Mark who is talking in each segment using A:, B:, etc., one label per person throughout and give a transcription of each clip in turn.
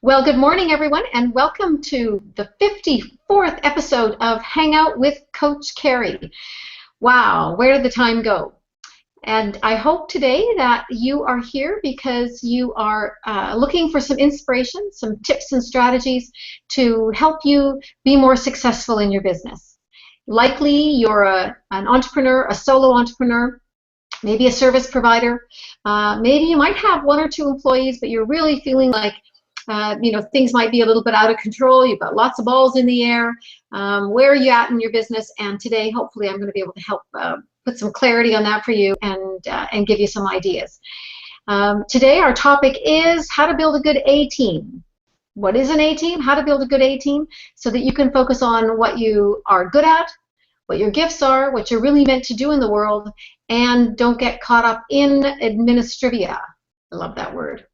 A: Well, good morning, everyone, and welcome to the 54th episode of Hangout with Coach Kerry. Wow, where did the time go? And I hope today that you are here because you are looking for some inspiration, some tips and strategies to help you be more successful in your business. Likely you're an entrepreneur, a solo entrepreneur, maybe a service provider. Maybe you might have one or two employees, but you're really feeling like things might be a little bit out of control. You've got lots of balls in the air. Where are you at in your business? And today, hopefully, I'm going to be able to help put some clarity on that for you and give you some ideas. Today, our topic is how to build a good A-team. What is an A-team? How to build a good A-team so that you can focus on what you are good at, what your gifts are, what you're really meant to do in the world, and don't get caught up in administrivia. I love that word.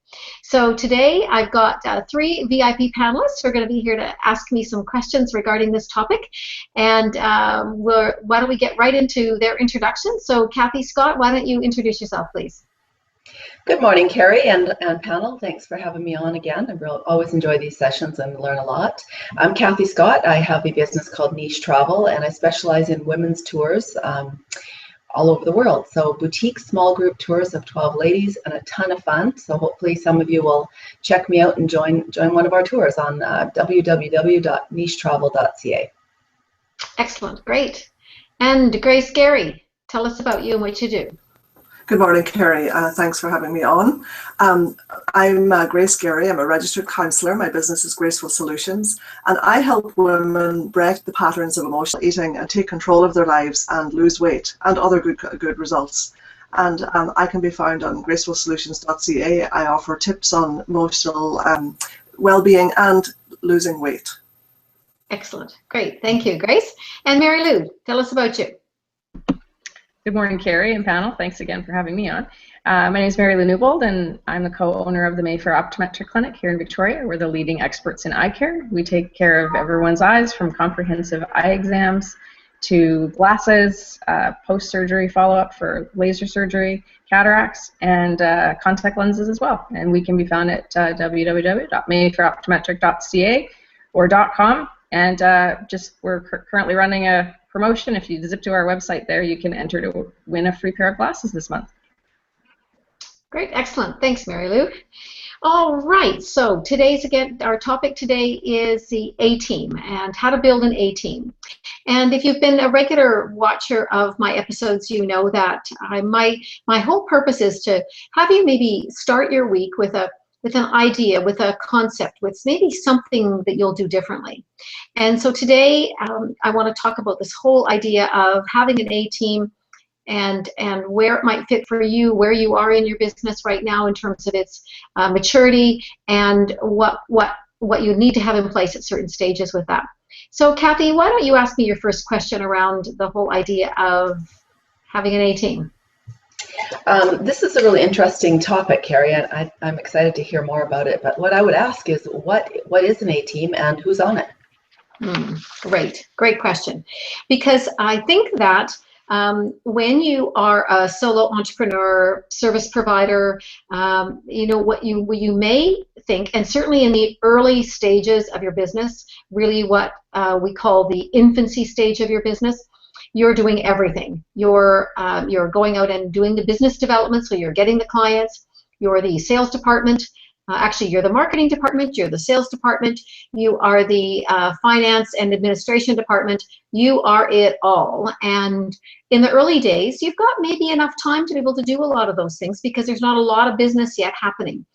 A: So today I've got three VIP panelists who are going to be here to ask me some questions regarding this topic. And why don't we get right into their introduction. So Kathy Scott, why don't you introduce yourself, please?
B: Good morning, Kerry and panel. Thanks for having me on again. I always enjoy these sessions and learn a lot. I'm Kathy Scott. I have a business called Niche Travel, and I specialize in women's tours all over the world. So boutique small group tours of 12 ladies and a ton of fun. So hopefully some of you will check me out and join one of our tours on www.nichetravel.ca.
A: Excellent, great. And Grace Gary, tell us about you and what you do.
C: Good morning, Kerry. Thanks for having me on. I'm Grace Gary. I'm a registered counsellor. My business is Graceful Solutions, and I help women break the patterns of emotional eating and take control of their lives and lose weight and other good results. And I can be found on gracefulsolutions.ca. I offer tips on emotional well-being and losing weight. Excellent.
A: Great. Thank you, Grace. And Mary Lou, tell us about you.
D: Good morning, Kerry and panel. Thanks again for having me on. My name is Mary Lou Newbold, and I'm the co-owner of the Mayfair Optometric Clinic here in Victoria. We're the leading experts in eye care. We take care of everyone's eyes, from comprehensive eye exams to glasses, post-surgery follow-up for laser surgery, cataracts, and contact lenses as well. And we can be found at www.mayfairoptometric.ca or .com. And we're currently running a promotion. If you zip to our website there, you can enter to win a free pair of glasses this month.
A: Great, excellent. Thanks, Mary Lou. All right, so our topic today is the A-team and how to build an A-team. And if you've been a regular watcher of my episodes, you know that my whole purpose is to have you maybe start your week with an idea, with a concept, with maybe something that you'll do differently. And so today I want to talk about this whole idea of having an A-team and where it might fit for you, where you are in your business right now in terms of its maturity, and what you need to have in place at certain stages with that. So Kathy, why don't you ask me your first question around the whole idea of having an A-team?
B: This is a really interesting topic, Kerry, and I'm excited to hear more about it. But what I would ask is, what is an A-team and who's on it?
A: Great question. Because I think that when you are a solo entrepreneur, service provider, what you may think, and certainly in the early stages of your business, really what we call the infancy stage of your business, you're doing everything. You're going out and doing the business development, so you're getting the clients. You're the sales department. Actually, you're the marketing department. You're the sales department. You are the finance and administration department. You are it all. And in the early days, you've got maybe enough time to be able to do a lot of those things because there's not a lot of business yet happening.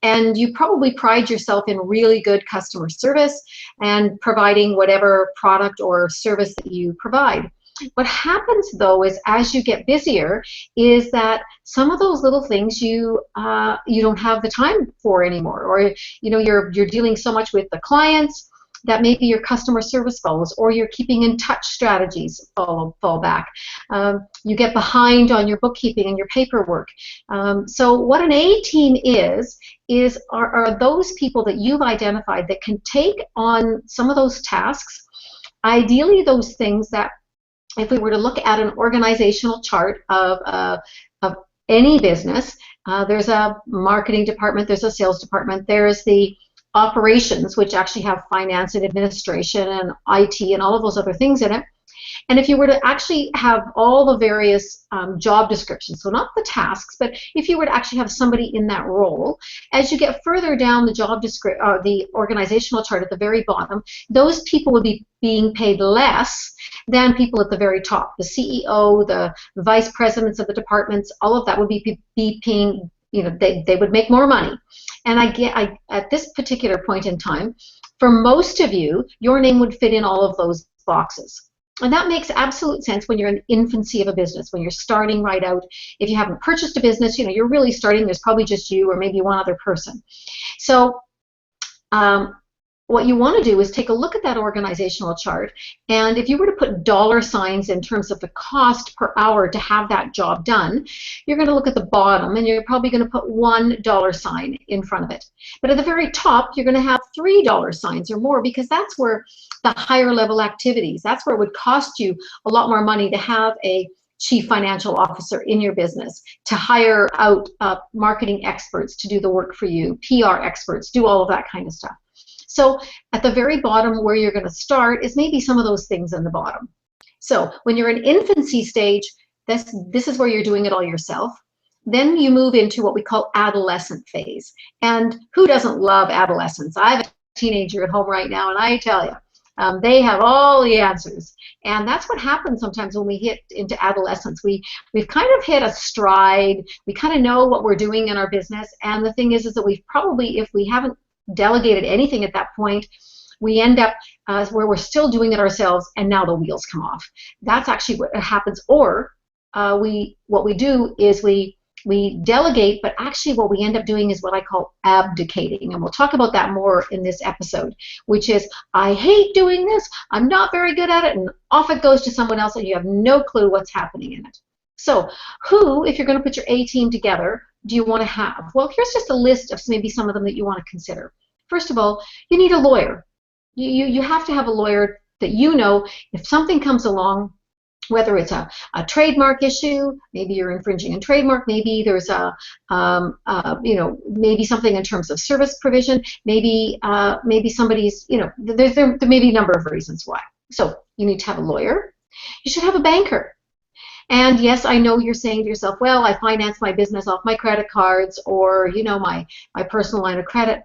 A: And you probably pride yourself in really good customer service and providing whatever product or service that you provide. What happens though is as you get busier is that some of those little things you don't have the time for anymore, or you're dealing so much with the clients that maybe your customer service falls, or your keeping in touch strategies fall back. You get behind on your bookkeeping and your paperwork. So what an A-team are those people that you've identified that can take on some of those tasks, ideally those things that, if we were to look at an organizational chart of any business, there's a marketing department, there's a sales department, there's the operations, which actually have finance and administration and IT and all of those other things in it. And if you were to actually have all the various job descriptions, so not the tasks, but if you were to actually have somebody in that role, as you get further down the job description, the organizational chart at the very bottom, those people would be being paid less than people at the very top. The CEO, the vice presidents of the departments, all of that would be paying, you know, they would make more money. And at this particular point in time, for most of you, your name would fit in all of those boxes. And that makes absolute sense when you're in the infancy of a business, when you're starting right out. If you haven't purchased a business, you know, you're really starting, there's probably just you or maybe one other person. So what you want to do is take a look at that organizational chart, and if you were to put dollar signs in terms of the cost per hour to have that job done, you're going to look at the bottom and you're probably going to put $1 sign in front of it. But at the very top, you're going to have $3 signs or more, because that's where the higher level activities, that's where it would cost you a lot more money to have a chief financial officer in your business, to hire out marketing experts to do the work for you, PR experts, do all of that kind of stuff. So at the very bottom where you're going to start is maybe some of those things in the bottom. So when you're in infancy stage, this is where you're doing it all yourself. Then you move into what we call adolescent phase. And who doesn't love adolescence? I have a teenager at home right now, and I tell you, they have all the answers. And that's what happens sometimes when we hit into adolescence. We've kind of hit a stride. We kind of know what we're doing in our business. And the thing is that we've probably, if we haven't delegated anything at that point, we end up where we're still doing it ourselves, and now the wheels come off. That's actually what happens. Or what we do is we delegate, but actually what we end up doing is what I call abdicating, and we'll talk about that more in this episode, which is, I hate doing this, I'm not very good at it, and off it goes to someone else, and you have no clue what's happening in it. So who, if you're going to put your A team together, do you want to have? Well, here's just a list of maybe some of them that you want to consider. First of all, you need a lawyer. You have to have a lawyer that, you know, if something comes along, whether it's a trademark issue, maybe you're infringing a trademark, maybe there's you know, maybe something in terms of service provision, maybe somebody's, you know, there may be a number of reasons why. So you need to have a lawyer. You should have a banker. And yes, I know you're saying to yourself, well, I finance my business off my credit cards, or, you know, my personal line of credit.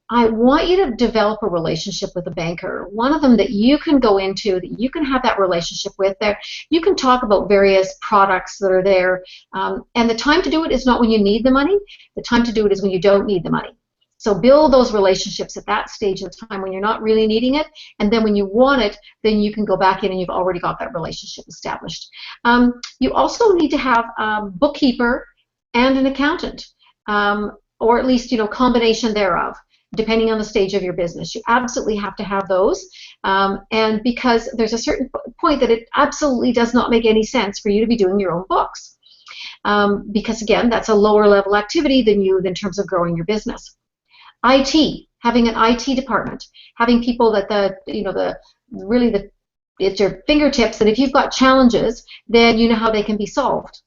A: I want you to develop a relationship with a banker, one of them that you can go into, that you can have that relationship with. There, you can talk about various products that are there, and the time to do it is not when you need the money. The time to do it is when you don't need the money. So build those relationships at that stage of time when you're not really needing it, and then when you want it, then you can go back in and you've already got that relationship established. You also need to have a bookkeeper and an accountant, or at least, you know, combination thereof, depending on the stage of your business. You absolutely have to have those, and because there's a certain point that it absolutely does not make any sense for you to be doing your own books, because again, that's a lower level activity than you in terms of growing your business. IT, having an IT department, having people that it's your fingertips, that if you've got challenges, then you know how they can be solved.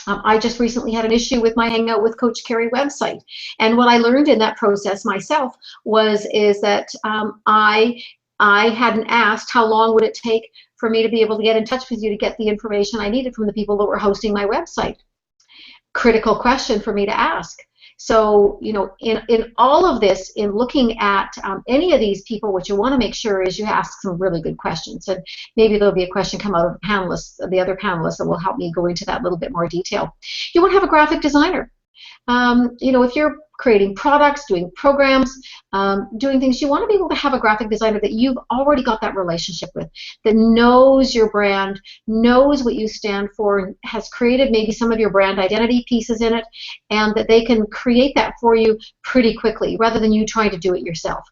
A: I just recently had an issue with my Hangout with Coach Kerry website, and what I learned in that process myself is that I hadn't asked how long would it take for me to be able to get in touch with you to get the information I needed from the people that were hosting my website. Critical question for me to ask. So, you know, in all of this, in looking at any of these people, what you want to make sure is you ask some really good questions. And maybe there'll be a question come out of the other panelists that will help me go into that a little bit more detail. You want to have a graphic designer. You know, if you're creating products, doing programs, doing things, you want to be able to have a graphic designer that you've already got that relationship with, that knows your brand, knows what you stand for, and has created maybe some of your brand identity pieces in it, and that they can create that for you pretty quickly rather than you trying to do it yourself.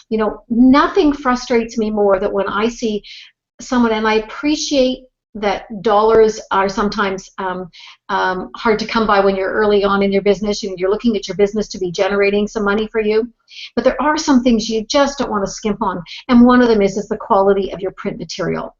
A: You know, nothing frustrates me more than when I see someone, and I appreciate that dollars are sometimes hard to come by when you're early on in your business. You're looking at your business to be generating some money for you. But there are some things you just don't want to skimp on. And one of them is the quality of your print material.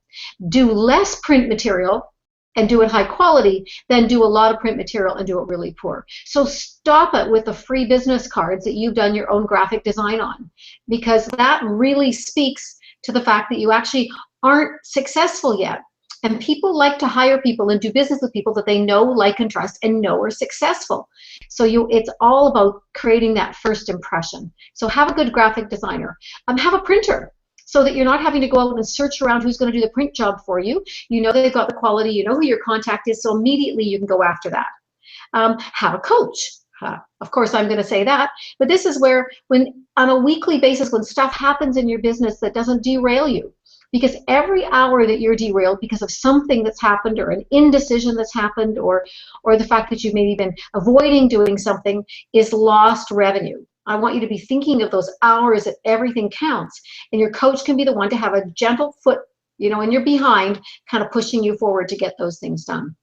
A: Do less print material and do it high quality than do a lot of print material and do it really poor. So stop it with the free business cards that you've done your own graphic design on, because that really speaks to the fact that you actually aren't successful yet. And people like to hire people and do business with people that they know, like, and trust and know are successful. So it's all about creating that first impression. So have a good graphic designer. Have a printer, so that you're not having to go out and search around who's going to do the print job for you. You know they've got the quality, you know who your contact is, so immediately you can go after that. Have a coach. Of course, I'm going to say that, but this is where, when on a weekly basis, when stuff happens in your business that doesn't derail you, because every hour that you're derailed because of something that's happened, or an indecision that's happened, or the fact that you've maybe been avoiding doing something, is lost revenue. I want you to be thinking of those hours that everything counts, and your coach can be the one to have a gentle foot, you know, in your behind, kind of pushing you forward to get those things done.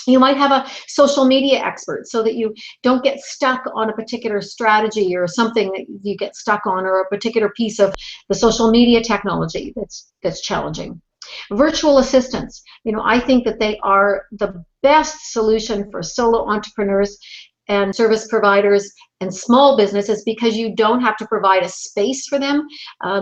A: You might have a social media expert, so that you don't get stuck on a particular strategy or something that you get stuck on, or a particular piece of the social media technology that's challenging. Virtual assistants, you know, I think that they are the best solution for solo entrepreneurs and service providers and small businesses, because you don't have to provide a space for them.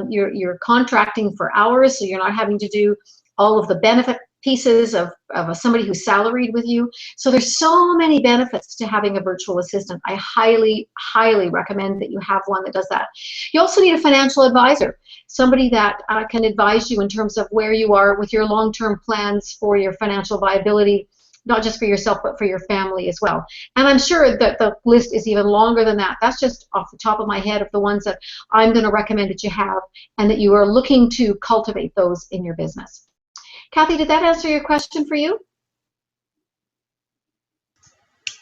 A: You're contracting for hours, so you're not having to do all of the benefit pieces of somebody who's salaried with you. So there's so many benefits to having a virtual assistant. I highly, highly recommend that you have one that does that. You also need a financial advisor, somebody that can advise you in terms of where you are with your long-term plans for your financial viability, not just for yourself, but for your family as well. And I'm sure that the list is even longer than that. That's just off the top of my head of the ones that I'm going to recommend that you have, and that you are looking to cultivate those in your business. Kathy, did that answer your question for you?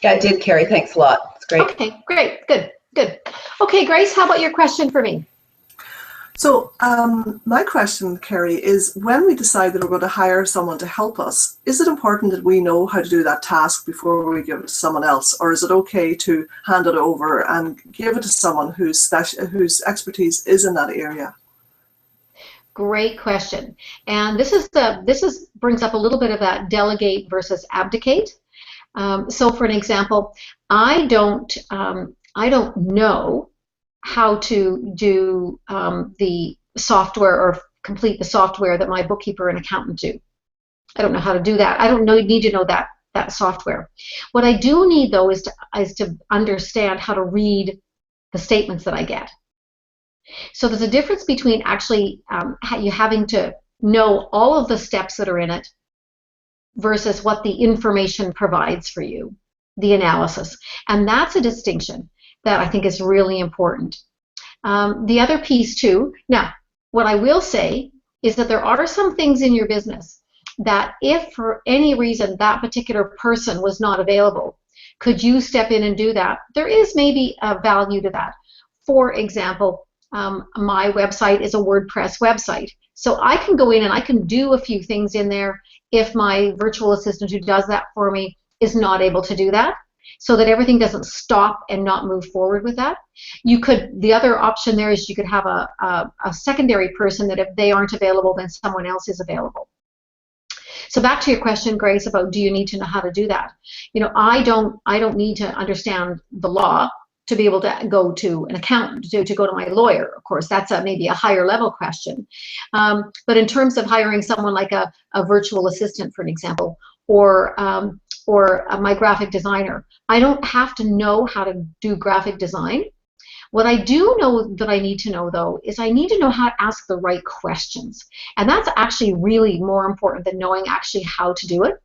B: Yeah, it did, Kerry. Thanks a lot. It's great.
A: Okay, great. Good, good. Okay, Grace, how about your question for me?
C: So my question, Kerry, is when we decide that we're going to hire someone to help us, is it important that we know how to do that task before we give it to someone else? Or is it okay to hand it over and give it to someone whose expertise is in that area?
A: Great question. And this brings up a little bit of that delegate versus abdicate. So for an example, I don't know how to do the software or complete the software that my bookkeeper and accountant do. I don't know how to do that. I don't need to know that software. What I do need, though, is to understand how to read the statements that I get. So there's a difference between actually you having to know all of the steps that are in it versus what the information provides for you, the analysis. And that's a distinction that I think is really important. The other piece too, now, what I will say is that there are some things in your business that if for any reason that particular person was not available, could you step in and do that? There is maybe a value to that. For example, my website is a WordPress website. So I can go in and I can do a few things in there if my virtual assistant who does that for me is not able to do that, so that everything doesn't stop and not move forward with that. The other option there is you could have a secondary person that if they aren't available, then someone else is available. So back to your question, Grace, about do you need to know how to do that? You know, I don't need to understand the law to be able to go to an accountant, to go to my lawyer. Of course, that's maybe a higher level question. But in terms of hiring someone like a virtual assistant, for an example, or my graphic designer, I don't have to know how to do graphic design. What I do know that I need to know, though, is I need to know how to ask the right questions. And that's actually really more important than knowing actually how to do it.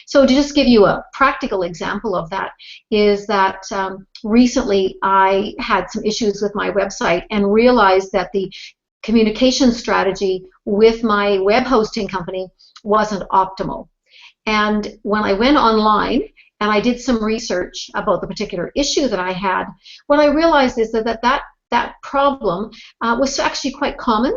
A: So to just give you a practical example of that is that recently I had some issues with my website and realized that the communication strategy with my web hosting company wasn't optimal. And when I went online and I did some research about the particular issue that I had, what I realized is that problem was actually quite common,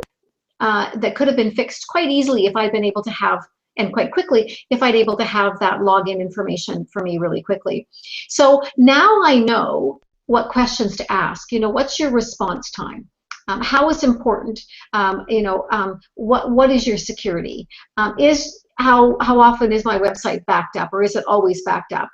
A: that could have been fixed quite easily if I'd been able to have, and quite quickly, if I'd able to have that login information for me really quickly. So now I know what questions to ask. You know, what's your response time? How is important? What is your security? how often is my website backed up, or is it always backed up?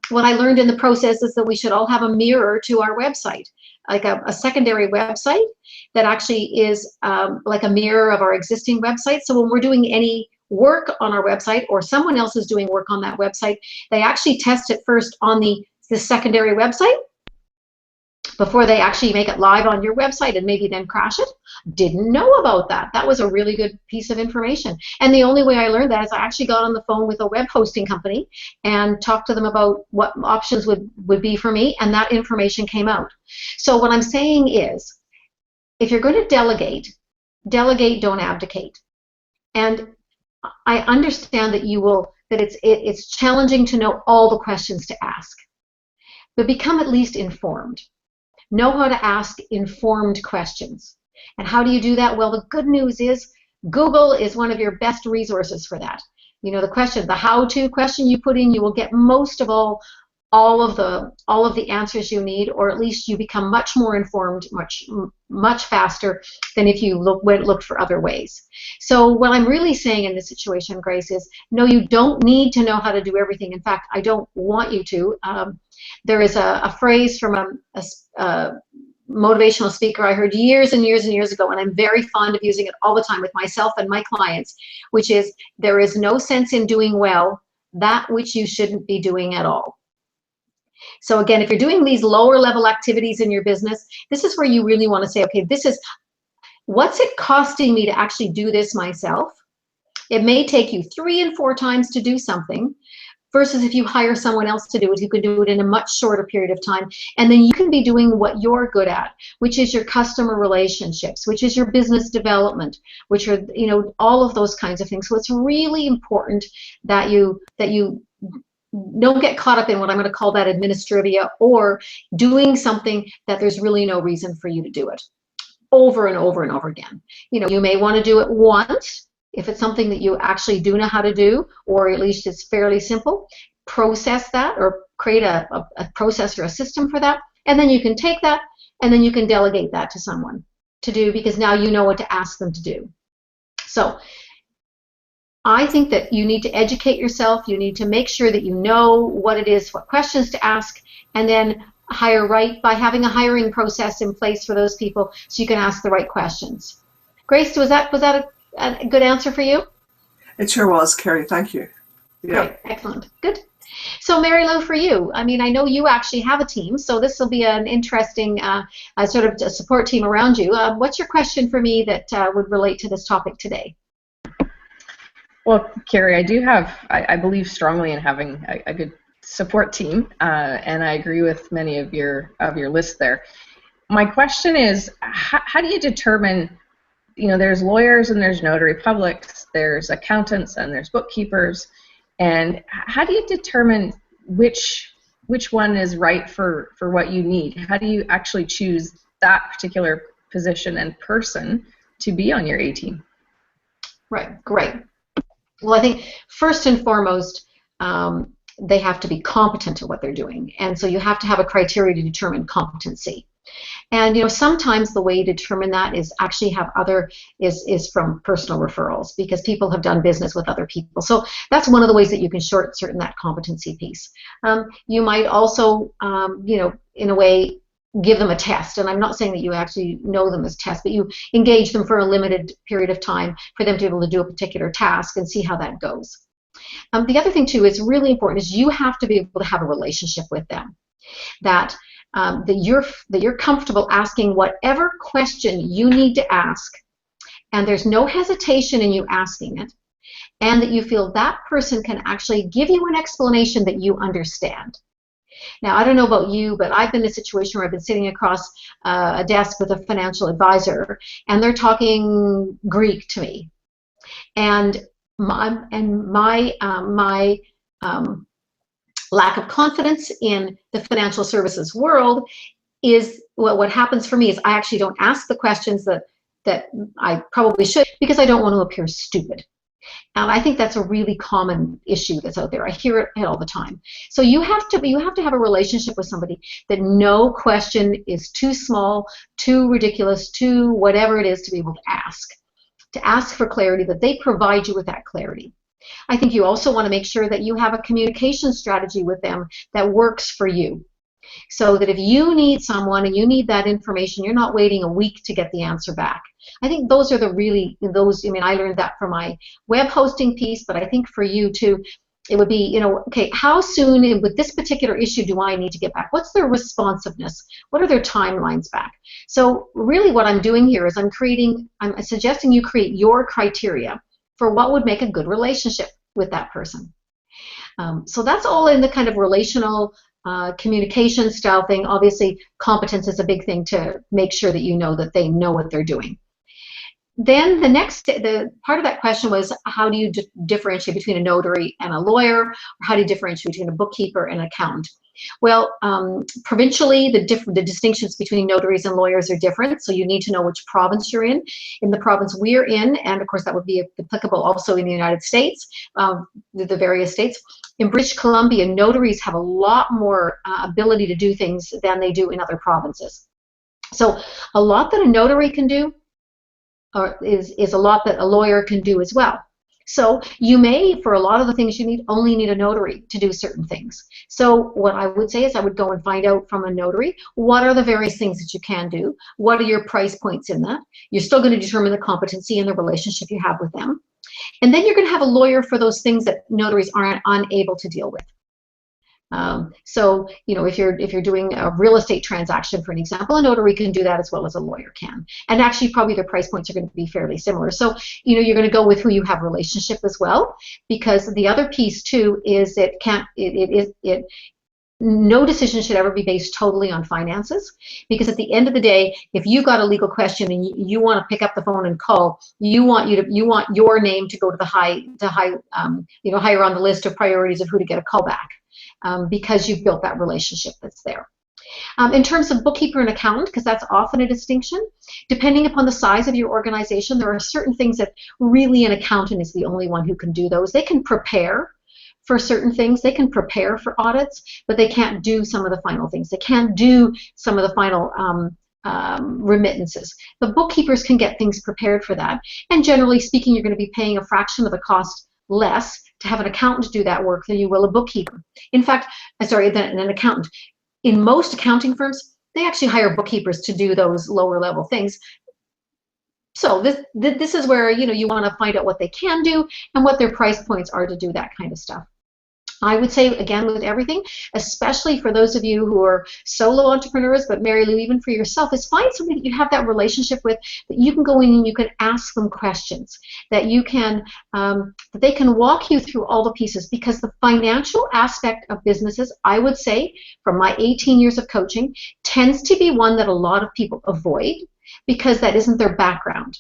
A: What I learned in the process is that we should all have a mirror to our website, like a secondary website that actually is like a mirror of our existing website. So when we're doing any work on our website, or someone else is doing work on that website, they actually test it first on the secondary website before they actually make it live on your website and maybe then crash it. Didn't know about that. That was a really good piece of information. And the only way I learned that is I actually got on the phone with a web hosting company and talked to them about what options would be for me, and that information came out. So what I'm saying is, if you're going to delegate, don't abdicate. And I understand that it's challenging to know all the questions to ask, but become at least informed. Know how to ask informed questions. And how do you do that? Well, the good news is Google is one of your best resources for that. You know, the how-to question you put in, you will get most of all of the answers you need, or at least you become much more informed, much faster than if you looked for other ways. So what I'm really saying in this situation, Grace, is no, you don't need to know how to do everything. In fact, I don't want you to. There is a phrase from a motivational speaker I heard years and years and years ago, and I'm very fond of using it all the time with myself and my clients, which is, there is no sense in doing well that which you shouldn't be doing at all. So again, if you're doing these lower level activities in your business, this is where you really want to say, okay, what's it costing me to actually do this myself? It may take you 3 and 4 times to do something, versus if you hire someone else to do it, who can do it in a much shorter period of time. And then you can be doing what you're good at, which is your customer relationships, which is your business development, which are, you know, all of those kinds of things. So it's really important that you don't get caught up in what I'm going to call that administrivia, or doing something that there's really no reason for you to do it over and over and over again. You know, you may want to do it once. If it's something that you actually do know how to do, or at least it's fairly simple, process that, or create a process or a system for that, and then you can take that and then you can delegate that to someone to do, because now you know what to ask them to do. So I think that you need to educate yourself. You need to make sure that you know what it is, what questions to ask, and then hire right by having a hiring process in place for those people so you can ask the right questions. Grace, was that a good answer for you?
C: It sure was, Kerry. Thank you. Yeah.
A: Great. Excellent. Good. So Mary Lou, for you, I mean, I know you actually have a team, so this will be an interesting sort of a support team around you. What's your question for me that would relate to this topic today?
D: Well, Kerry, I believe strongly in having a good support team, and I agree with many of your list there. My question is, how do you determine, you know, there's lawyers and there's notary publics, there's accountants and there's bookkeepers, and how do you determine which one is right for what you need? How do you actually choose that particular position and person to be on your A team?
A: Right, great. Well, I think first and foremost, they have to be competent at what they're doing, and so you have to have a criteria to determine competency. And you know, sometimes the way to determine that is actually is from personal referrals, because people have done business with other people. So that's one of the ways that you can short-certain that competency piece. You might also, you know, in a way, give them a test. And I'm not saying that you actually know them as tests, but you engage them for a limited period of time for them to be able to do a particular task and see how that goes. The other thing too is really important is you have to be able to have a relationship with them. That you're comfortable asking whatever question you need to ask, and there's no hesitation in you asking it, and that you feel that person can actually give you an explanation that you understand. Now, I don't know about you, but I've been in a situation where I've been sitting across a desk with a financial advisor, and they're talking Greek to me, and my lack of confidence in the financial services world is, well, what happens for me is I actually don't ask the questions that I probably should, because I don't want to appear stupid. And I think that's a really common issue that's out there. I hear it all the time. So you have to have a relationship with somebody that no question is too small, too ridiculous, too whatever it is to be able to ask for clarity, that they provide you with that clarity. I think you also want to make sure that you have a communication strategy with them that works for you. So that if you need someone and you need that information, you're not waiting a week to get the answer back. I think those are I learned that from my web hosting piece, but I think for you too, it would be, okay, how soon with this particular issue do I need to get back? What's their responsiveness? What are their timelines back? So really what I'm doing here is I'm suggesting you create your criteria for what would make a good relationship with that person. So that's all in the kind of relational communication style thing. Obviously, competence is a big thing to make sure that you know that they know what they're doing. Then the part of that question was, how do you differentiate between a notary and a lawyer, or how do you differentiate between a bookkeeper and an accountant? Well, provincially, the distinctions between notaries and lawyers are different, so you need to know which province you're in. In the province we're in, and of course that would be applicable also in the United States, the various states. In British Columbia, notaries have a lot more ability to do things than they do in other provinces. So a lot that a notary can do is a lot that a lawyer can do as well. So you may, for a lot of the things you need, only need a notary to do certain things. So what I would say is I would go and find out from a notary, what are the various things that you can do? What are your price points in that? You're still going to determine the competency and the relationship you have with them. And then you're going to have a lawyer for those things that notaries aren't unable to deal with. So, if you're doing a real estate transaction, for an example, a notary can do that as well as a lawyer can. And actually, probably their price points are going to be fairly similar. So, you're going to go with who you have a relationship as well, because the other piece too is no decision should ever be based totally on finances, because at the end of the day, if you got a legal question and you want to pick up the phone and call, you want your name to go to higher on the list of priorities of who to get a call back. Because you've built that relationship that's there. In terms of bookkeeper and accountant, because that's often a distinction, depending upon the size of your organization, there are certain things that really an accountant is the only one who can do those. They can prepare for certain things. They can prepare for audits, but they can't do some of the final things. They can't do some of the final remittances. The bookkeepers can get things prepared for that. And generally speaking, you're going to be paying a fraction of the cost less to have an accountant do that work than you will a bookkeeper. In fact, than an accountant. In most accounting firms, they actually hire bookkeepers to do those lower level things. So this is where you want to find out what they can do and what their price points are to do that kind of stuff. I would say, again, with everything, especially for those of you who are solo entrepreneurs, but Mary Lou, even for yourself, is find somebody that you have that relationship with, that you can go in and you can ask them questions, that you can, that they can walk you through all the pieces, because the financial aspect of businesses, I would say, from my 18 years of coaching, tends to be one that a lot of people avoid because that isn't their background.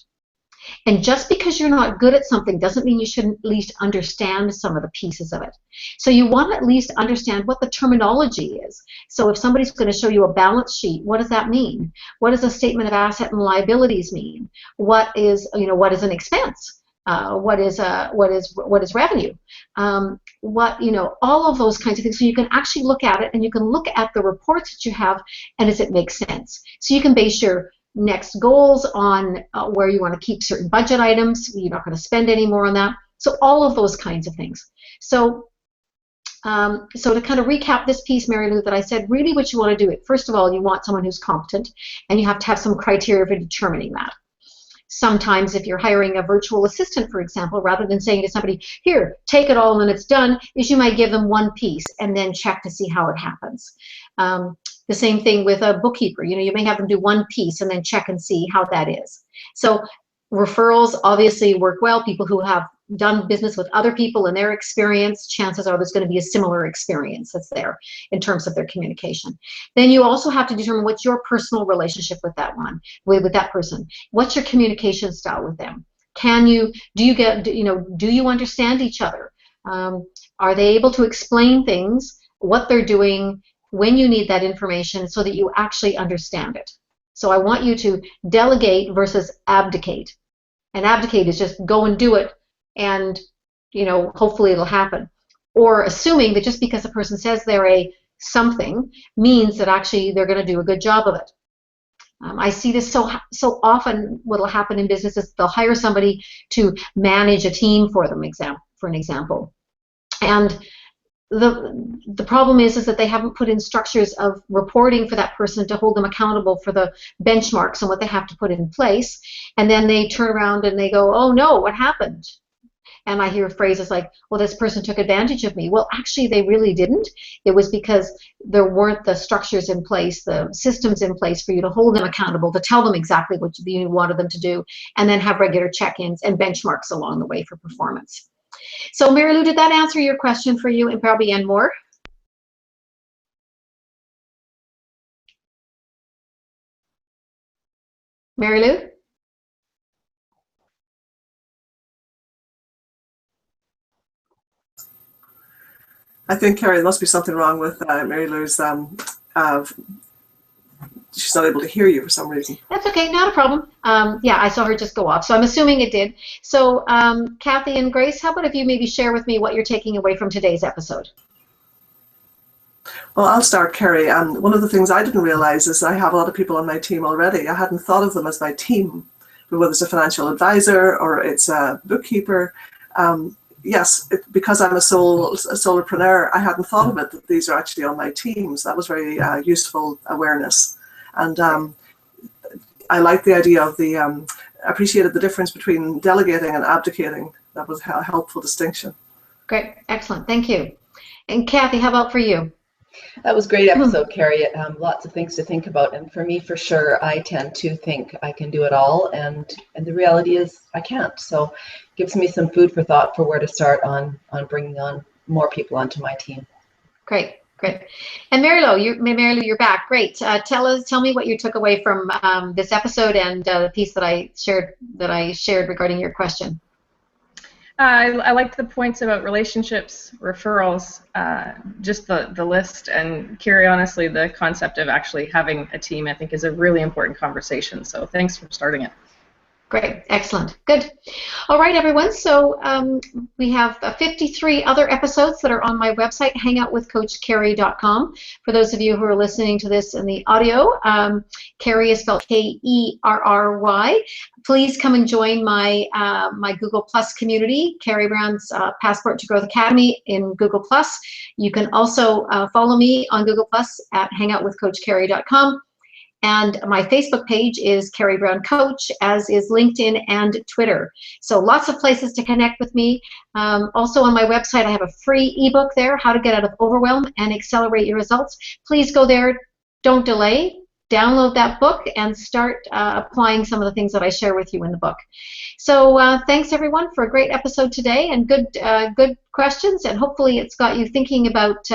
A: And just because you're not good at something doesn't mean you shouldn't at least understand some of the pieces of it. So you want to at least understand what the terminology is. So if somebody's going to show you a balance sheet, what does that mean? What does a statement of asset and liabilities mean? What is an expense? What is revenue? All of those kinds of things. So you can actually look at it, and you can look at the reports that you have, and does it make sense? So you can base your next goals on where you want to keep certain budget items. You're not going to spend any more on that. So all of those kinds of things. So to kind of recap this piece, Mary Lou, that I said, really what you want to do, first of all, you want someone who's competent, and you have to have some criteria for determining that. Sometimes if you're hiring a virtual assistant, for example, rather than saying to somebody, here, take it all and it's done, is you might give them one piece and then check to see how it happens. The same thing with a bookkeeper. You may have them do one piece and then check and see how that is. So referrals obviously work well. People who have done business with other people and their experience, chances are there's going to be a similar experience that's there in terms of their communication. Then you also have to determine what's your personal relationship with that person. What's your communication style with them? Do you understand each other? Are they able to explain things, what they're doing, when you need that information, so that you actually understand it? So I want you to delegate versus abdicate. And abdicate is just go and do it, and hopefully it'll happen. Or assuming that just because a person says they're a something means that actually they're going to do a good job of it. I see this so often. What will happen in businesses, they'll hire somebody to manage a team for them, for an example. And the problem is that they haven't put in structures of reporting for that person to hold them accountable for the benchmarks and what they have to put in place. And then they turn around and they go, oh no, what happened? And I hear phrases like, well, this person took advantage of me. Well, actually, they really didn't. It was because there weren't the structures in place, the systems in place for you to hold them accountable, to tell them exactly what you wanted them to do, and then have regular check-ins and benchmarks along the way for performance. So, Mary Lou, did that answer your question for you and probably and more? Mary Lou?
C: I think, Kerry, there must be something wrong with Mary Lou's. She's not able to hear you for some reason.
A: That's okay, not a problem. Yeah, I saw her just go off, so I'm assuming it did. So, Kathy and Grace, how about if you maybe share with me what you're taking away from today's episode?
C: Well, I'll start, Kerry. One of the things I didn't realize is I have a lot of people on my team already. I hadn't thought of them as my team, but whether it's a financial advisor or it's a bookkeeper. Yes, because I'm a solopreneur, I hadn't thought of it, that these are actually on my teams. That was very useful awareness. And I like the idea of appreciated the difference between delegating and abdicating. That was a helpful distinction.
A: Great, excellent, thank you. And Kathy, how about for you?
B: That was a great episode, Kerry. Lots of things to think about, and for me, for sure, I tend to think I can do it all, and the reality is I can't. So, it gives me some food for thought for where to start on bringing on more people onto my team. Great.
A: And Mary Lou, you're back. Great. Tell me what you took away from this episode and the piece that I shared regarding your question.
D: I liked the points about relationships, referrals, just the list, and Kerry, honestly, the concept of actually having a team, I think, is a really important conversation. So thanks for starting it.
A: Great, excellent, good. All right, everyone, so we have 53 other episodes that are on my website, HangOutWithCoachKerry.com. For those of you who are listening to this in the audio, Kerry is spelled K-E-R-R-Y. Please come and join my Google Plus community, Kerry Brown's Passport to Growth Academy in Google Plus. You can also follow me on Google Plus at HangOutWithCoachKerry.com. And my Facebook page is Kerry Brown Coach, as is LinkedIn and Twitter. So lots of places to connect with me. Also on my website, I have a free ebook there, How to Get Out of Overwhelm and Accelerate Your Results. Please go there. Don't delay. Download that book and start applying some of the things that I share with you in the book. So thanks, everyone, for a great episode today and good questions. And hopefully it's got you thinking about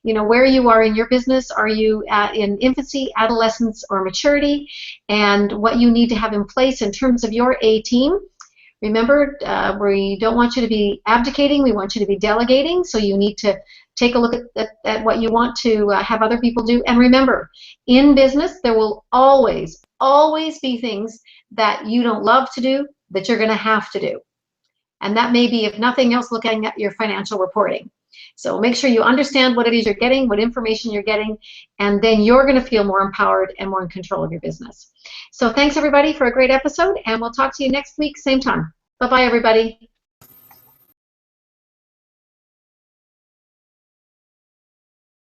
A: where you are in your business. Are you in infancy, adolescence, or maturity? And what you need to have in place in terms of your A team. Remember, we don't want you to be abdicating. We want you to be delegating. So you need to take a look at what you want to have other people do. And remember, in business, there will always be things that you don't love to do that you're going to have to do. And that may be, if nothing else, looking at your financial reporting. So make sure you understand what it is you're getting, what information you're getting, and then you're going to feel more empowered and more in control of your business. So thanks, everybody, for a great episode, and we'll talk to you next week, same time. Bye-bye, everybody.